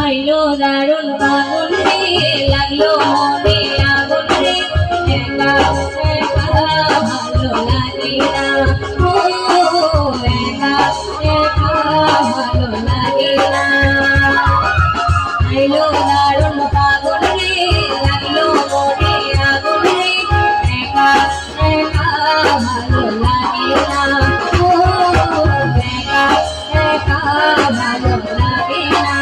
আইলো দারুণ ফাগুন রে, লাগলো মনে আগুন রে, একা একা ভালো লাগে না, ও একা একা ভালো লাগে না। আইলো দারুণ ফাগুন রে, লাগলো মনে আগুন রে, একা একা ভালো লাগে না, ও একা একা ভালো লাগে না।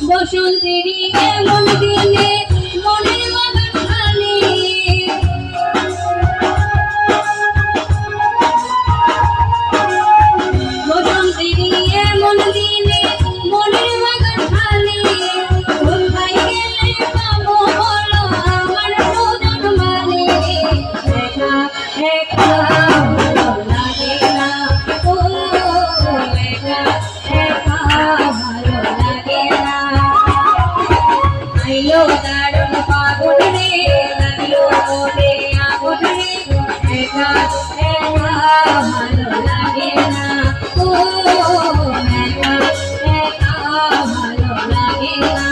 বসন্তেরই এমন দিনে মনের বাগান খালি, বসন্তেরই এমন দিনে মনের বাগান খালি, কোথায় গেলে পাবো বলো আমার সুজন মালি, একা একা ভালো লাগে না, ও একা একা ভালো লাগে না। আইলো দারুণ ফাগুন রে, লাগলো মনে আগুন রে, একা একা ভালো লাগে না, ও একা একা ভালো লাগে না।